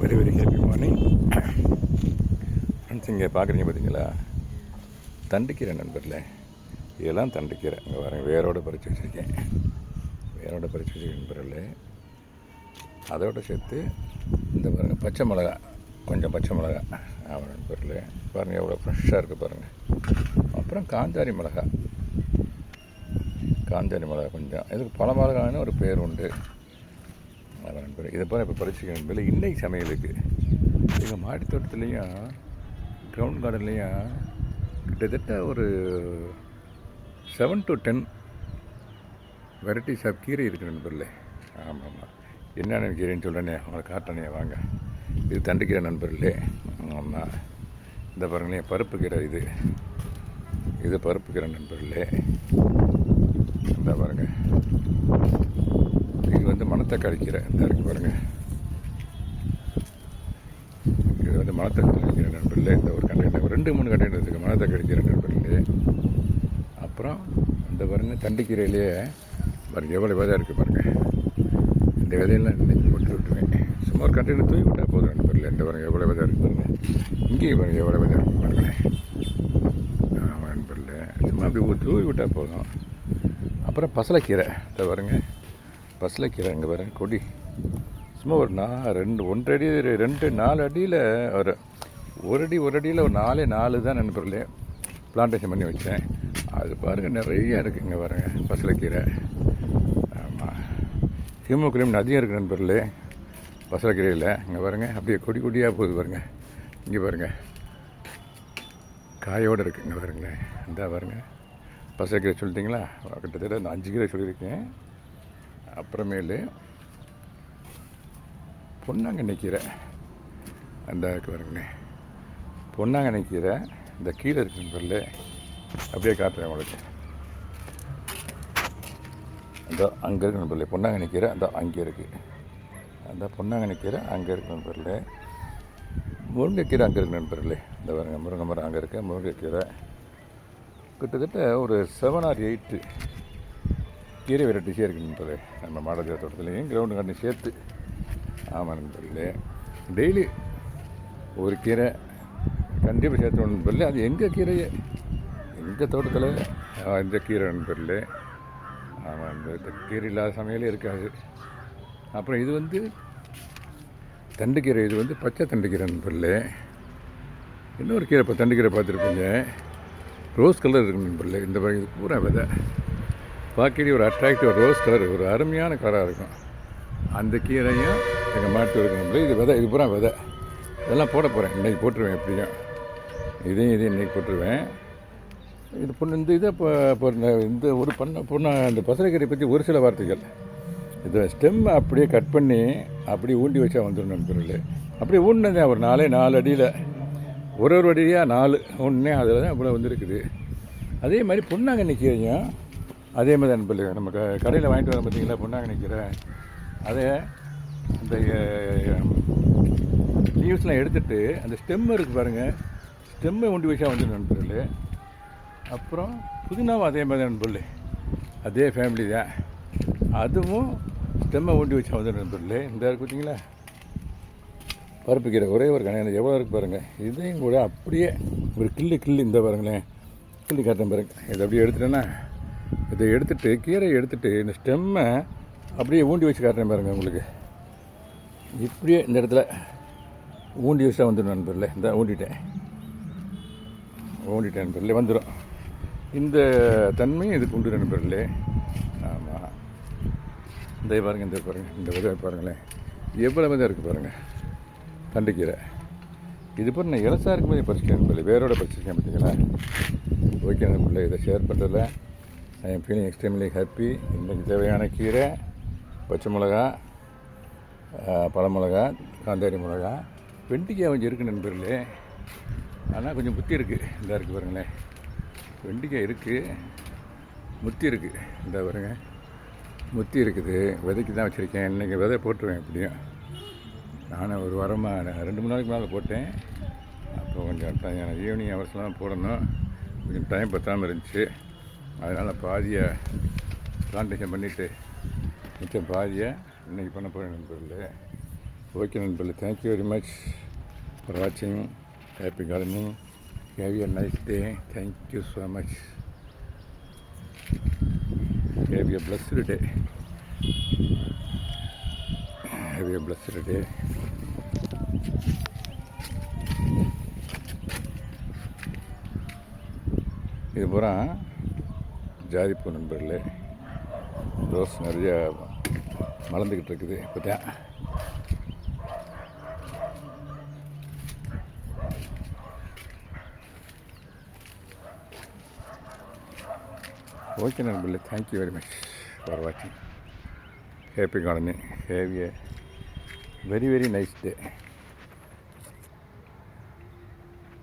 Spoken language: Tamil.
Very very happy morning friends. இங்கே பார்க்குறீங்க பார்த்தீங்களா, தண்டுக்கீரை நண்பர்களே. இதெல்லாம் தண்டுக்கீரை. இங்கே வரேன், வேரோடு பறித்து வச்சுருக்கேன். வேரோடு பறித்து வச்சுருக்கேன் நண்பர்களே. அதோடு சேர்த்து இந்த பாருங்கள், பச்சை மிளகா, கொஞ்சம் பச்சை மிளகா. ஆமாம் நண்பர்களே, பாருங்கள் எவ்வளோ ஃப்ரெஷ்ஷாக இருக்குது பாருங்கள். அப்புறம் காந்தாரி மிளகா, காந்தாரி மிளகா கொஞ்சம். இதுக்கு பல மிளகான்னு ஒரு பேர் உண்டு. அதான் நண்பர், இதை போல் இப்போ பறிச்சுக்க நண்பர்களே. இன்றைக்கி சமையலுக்கு எங்கள் மாடி தோட்டத்துலேயும் கிரவுண்ட் கார்டன்லேயும் கிட்டத்தட்ட ஒரு 7 to 10 வெரைட்டிஸ் ஆஃப் கீரை இருக்குது நண்பர்களே. ஆமாம் ஆமாம், என்னென்ன கீரைன்னு சொல்கிறேனே, அவங்களை காட்டணே வாங்க. இது தண்டுக்கீரை நண்பர்களே. ஆமாம், இந்த பாருங்களேன், பருப்பு கீரை. இது பருப்பு கீரை நண்பர்களே. இந்த பாருங்கள், இது வந்து மணத்தக்காளி கீரை. இந்த இருக்கு பாருங்கள், இது வந்து மணத்தக்காளி கீரை நண்பர்களே. இந்த ஒரு கண்டெய்னர், 2-3 கண்டெய்னர் இருக்குது மணத்தக்காளி கீரை நண்பர்களே. அப்புறம் இந்த பாருங்கள், தண்டுக்கீரையிலேயே பாருங்கள் எவ்வளோ விதை இருக்குது பாருங்கள். இந்த விதையெல்லாம் இன்றைக்கி போட்டு விட்டுருவேன். சும்மா ஒரு கண்டெய்னர் தூக்கி விட்டால் போதும் நண்பர்களே. இந்த பாருங்கள் எவ்வளோ விதை இருக்குது பாருங்கள். இங்கேயும் பாருங்கள் எவ்வளோ விதை இருக்குது பாருங்களேன். ஆமாம் நண்பர்களே, சும்மா அப்படி தூவி விட்டால் போதும். அப்புறம் பசலைக்கீரை. இந்த பாருங்கள் பசலைக்கீரை. இங்கே பாருங்கள் கொடி. சும்மா ஒரு 1 அடி 4 அடியில் ஒரு அடியில் ஒரு 4 தான் நண்பர்களே பிளான்டேஷன் பண்ணி வச்சேன். அது பாருங்கள் நிறைய இருக்குது. இங்கே பாருங்கள் பசலைக்கீரை. ஆமாம், ஹீமோகுளோபின் அதிகம் இருக்குது நண்பர்களே பசலைக்கீரையில். இங்கே பாருங்கள் அப்படியே கொடி கொடியாக போகுது பாருங்கள். இங்கே பாருங்கள் காயோடு இருக்குது. இங்கே பாருங்களேன், இந்த பாருங்கள் பசலைக்கீரை சொல்லிட்டிங்களா. கிட்டத்தட்ட இந்த 5 கீரை சொல்லியிருக்கேன். அப்புறமேலு பொன்னாங்கண்ணி கீரை. அந்த பாருங்களேன், பொன்னாங்கண்ணி கீரை. இந்த கீரை இருக்குன்னு சொல்லு, அப்படியே காட்டுறேன் உங்களுக்கு. அந்த அங்கே இருக்கு நண்பர்களே பொன்னாங்கண்ணி கீரை. அந்த அங்கே இருக்குது. அந்த பொன்னாங்கண்ணி கீரை அங்கே இருக்கு நண்பர்களே. முருங்கைக்கீரை அங்கே இருக்கு நண்பர்களே. இந்த பாருங்கள் முருங்கை மரம் அங்கே இருக்குது. முருங்கைக்கீரை கிட்டத்தட்ட ஒரு 7 or 8 கீரை வெரைட்டிஸே இருக்குது நண்பர்களே நம்ம மாடல் தோட்டத்துலேயும் கிரவுண்டு கார்டனையும் சேர்த்து. ஆமாம் நண்பர்களே, டெய்லி ஒரு கீரை கண்டிப்பாக சேர்த்து நண்பர்களே. அது எங்கள் கீரையே, எங்கள் தோட்டத்தில் இந்த கீரை நண்பர்களே. ஆமாம், இந்த கீரை இல்லாத சமையலே இருக்காது. அப்புறம் இது வந்து தண்டுக்கீரை. இது வந்து பச்சை தண்டுக்கீரை நண்பர்களே. இன்னொரு கீரை இப்போ தண்டுக்கீரை பார்த்துருப்பீங்க, ரோஸ் கலர் இருக்குது நண்பர்களே. இந்த இது பூரா விதை பார்க்கடி ஒரு அட்ராக்டிவ் ரோஸ் கலர், ஒரு அருமையான கலராக இருக்கும். அந்த கீரையும் எங்கள் மாட்டு இருக்கணும். இது விதை, இது பூரா விதை. இதெல்லாம் போட போகிறேன், இன்றைக்கி போட்டுருவேன். எப்படியும் இதையும் இன்றைக்கி போட்டுருவேன். இது இந்த இதை இப்போ இந்த ஒரு பொண்ணு அந்த பசலைக்கீரை பற்றி ஒரு சில வார்த்தைகள். இதை ஸ்டெம் அப்படியே கட் பண்ணி அப்படியே ஊண்டி வச்சா வந்துடும் நண்பர்களே. அப்படியே ஊண்டினதே ஒரு 4 அடியில் ஒரு அடியாக 4 ஒன்றே அதில் தான் இவ்வளோ வந்துருக்குது. அதே மாதிரி பொன்னாங்கண்ணி கீரையும் அதே மாதிரி நண்பர்களே. நம்ம கடையில் வாங்கிட்டு வரோம் பார்த்தீங்களா பொன்னாங்கண்ணி கீரை. அதை அந்த லீவ்ஸ்லாம் எடுத்துகிட்டு அந்த ஸ்டெம்மு இருக்குது பாருங்கள், ஸ்டெம்மை ஊண்டி வச்சா வந்துடும் நண்பர்களே. அப்புறம் புதினாவும் அதே மாதிரி தான் நண்பர்களே, அதே ஃபேமிலி தான். அதுவும் ஸ்டெம்மை ஊண்டி வச்சா வந்துடும் நண்பர்களே. இந்த இருக்குது பார்த்தீங்களா பருப்பு கீரை, ஒரே ஒரு கணக்கு எவ்வளோ இருக்குது பாருங்கள். இதையும் கூட அப்படியே ஒரு கிள்ளி இந்த பாருங்களேன், கிள்ளி காட்டுறேன் பாருங்கள். இதை அப்படியே எடுத்துட்டேன்னா, இதை எடுத்துகிட்டு கீரையை எடுத்துகிட்டு இந்த ஸ்டெம்மை அப்படியே ஊண்டி வச்சு காட்டுறேன் பாருங்கள் உங்களுக்கு. இப்படியே இந்த இடத்துல ஊண்டி வச்சா வந்துடும் நண்பர்களே. இந்த ஊண்டிட்டேன் நண்பர்களே, வந்துடும். இந்த தன்மையும் இதுக்கு உண்டு நண்பர்களே. ஆமாம், இந்த பாருங்கள், இந்த விதை பாருங்களேன் எவ்வளோ விதை இருக்குது பாருங்கள் தண்டுக்கீரை. இது போல் நான் இலசாக இருக்கும்போது பறிச்சிருக்கேன் நண்பர்களே, வேரோட பறிச்சிருக்கேன் பார்த்தீங்களா. ஓகே நண்பர்களே, இதை ஷேர் பண்ணுறதில்ல I am feeling extremely happy. இன்றைக்கு தேவையான கீரை, பச்சை மிளகா, பழமிளகா, காந்தாரி மிளகா, வெண்டிக்காய் கொஞ்சம் இருக்குது நண்பர்களே. ஆனால் கொஞ்சம் முத்தி இருக்குது. இந்த இருக்குது பாருங்களேன், வெண்டிக்காய் இருக்குது, முத்தி இருக்குது. இந்த பாருங்க முத்தி இருக்குது. விதைக்கு தான் வச்சுருக்கேன். இன்றைக்கி விதை போட்டுருவேன் எப்படியும். நானும் ஒரு வாரமாக 2-3 நாளைக்கு மேலே போட்டேன். அப்போ கொஞ்சம் ஈவினிங் ஹவர்ஸ்லாம் போடணும், கொஞ்சம் டைம் பற்றாமல் இருந்துச்சு. அதனால் பாதியை பிளான்டேஷன் பண்ணிவிட்டு மிச்சம் பாதியை இன்றைக்கி பண்ண போகிறேன் நண்பர்களே. ஓகே நண்பர்களே, தேங்க்யூ வெரி மச் ஃபார் வாட்சிங். Happy gardening. Have a nice day. Thank you so much. Have a blessed day. Have a blessed day. இது பூரா ஜாதிப்பூ நண்பர்களே. ரோஸ் நிறைய மலர்ந்துக்கிட்டு இருக்குது. இப்போ தான் ஓகே நண்பர்களே, தேங்க்யூ வெரி மச் ஃபார் வாட்சிங். Happy gardening. Have A very very nice day.